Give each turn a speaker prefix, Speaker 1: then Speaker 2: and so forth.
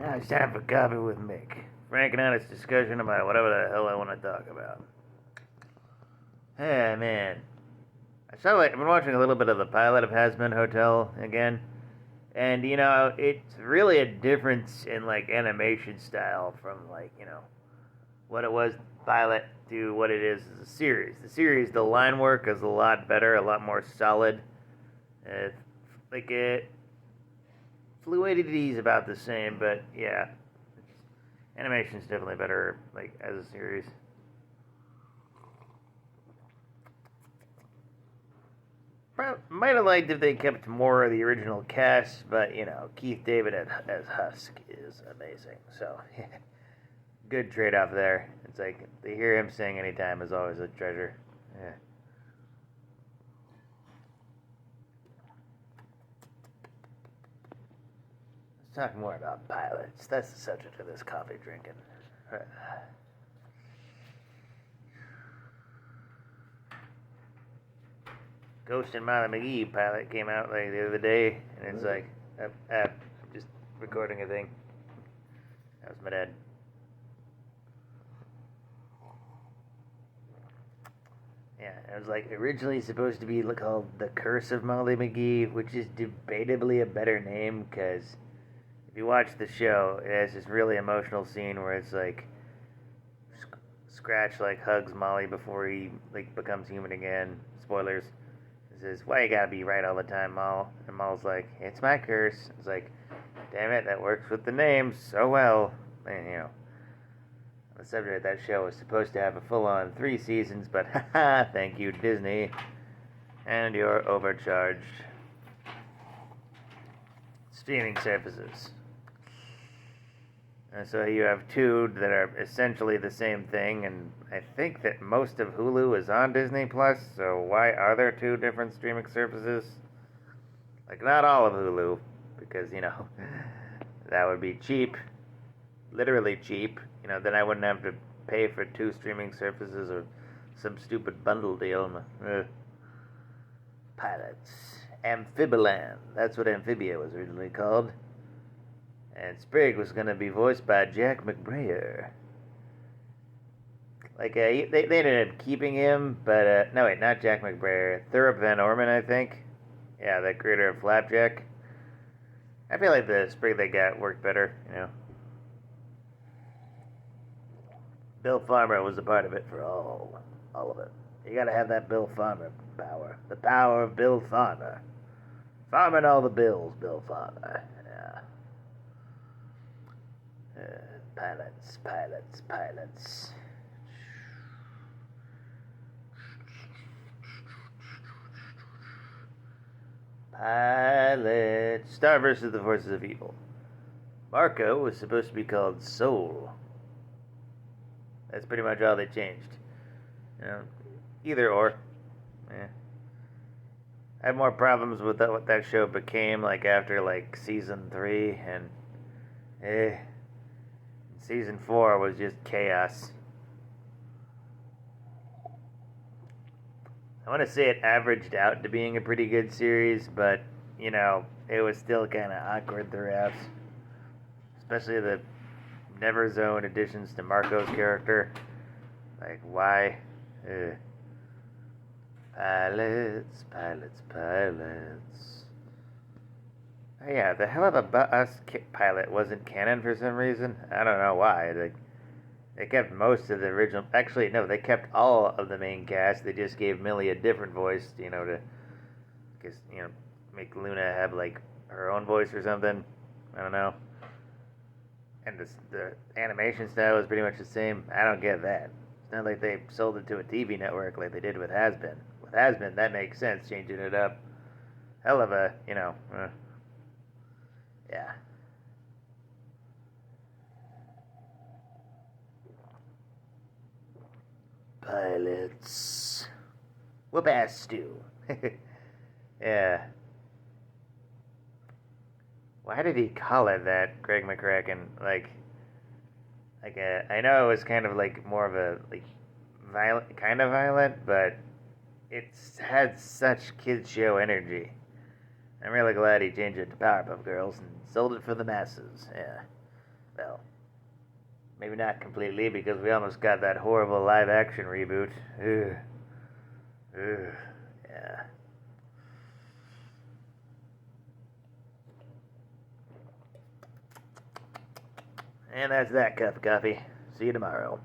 Speaker 1: Now it's time for Coffee with Mick. Frank and honest discussion about whatever the hell I want to talk about. Hey, man. I've been watching a little bit of the pilot of Hazbin Hotel again. And, it's really a difference in, animation style from, what it was pilot to what it is as a series. The line work is a lot better, a lot more solid. Fluidity is about the same, but yeah, animation's definitely better, as a series. Might have liked if they kept more of the original cast, but Keith David as Husk is amazing. So, good trade-off there. It's like to hear him sing anytime is always a treasure. Yeah. Let's talk more about pilots. That's the subject of this coffee drinking. Ghost and Molly McGee pilot came out the other day, and it's just recording a thing. That was my dad. Yeah, it was originally supposed to be called The Curse of Molly McGee, which is debatably a better name because if you watch the show, it has this really emotional scene where it's Scratch hugs Molly before he becomes human again. Spoilers. He says, "Why you gotta be right all the time, Moll?" And Moll's like, "It's my curse." It's like, damn it, that works with the name so well. And, the subject of that show was supposed to have a full-on 3 seasons, but haha, thank you, Disney. And you're overcharged. Streaming services. And so you have 2 that are essentially the same thing, and I think that most of Hulu is on Disney Plus, so why are there 2 different streaming services? Not all of Hulu, because, that would be cheap. Literally cheap. Then I wouldn't have to pay for 2 streaming services or some stupid bundle deal. Pilots. Amphibiland. That's what Amphibia was originally called. And Sprig was going to be voiced by Jack McBrayer. They ended up keeping him, but, no wait, not Jack McBrayer. Thurop Van Orman, I think. Yeah, the creator of Flapjack. I feel like the Sprig they got worked better, Bill Farmer was a part of it for all of it. You gotta have that Bill Farmer power. The power of Bill Farmer. Farming all the bills, Bill Farmer. Yeah. Pilots. Pilot. Star versus the Forces of Evil. Marco was supposed to be called Soul. That's pretty much all they changed. Either or. Yeah. I have more problems with what that show became after season 3, and season 4 was just chaos. I want to say it averaged out to being a pretty good series, but it was still kind of awkward throughout. Especially the Never Zone additions to Marco's character. Why? Pilots. Oh, yeah, the Hell of a Bus pilot wasn't canon for some reason. I don't know why. They kept most of the original. Actually, no, they kept all of the main cast. They just gave Millie a different voice, to, make Luna have her own voice or something. I don't know. And the animation style was pretty much the same. I don't get that. It's not like they sold it to a TV network like they did with Hazbin. With Hazbin, that makes sense, changing it up. Hell of a, yeah. Pilots. Whoop-ass stew. Yeah. Why did he call it that, Greg McCracken? I know it was kind of more of a violent, but it's had such kids show energy. I'm really glad he changed it to Powerpuff Girls and sold it for the masses. Yeah. Well, maybe not completely, because we almost got that horrible live-action reboot. Ugh. Ugh. Yeah. And that's that cup of coffee. See you tomorrow.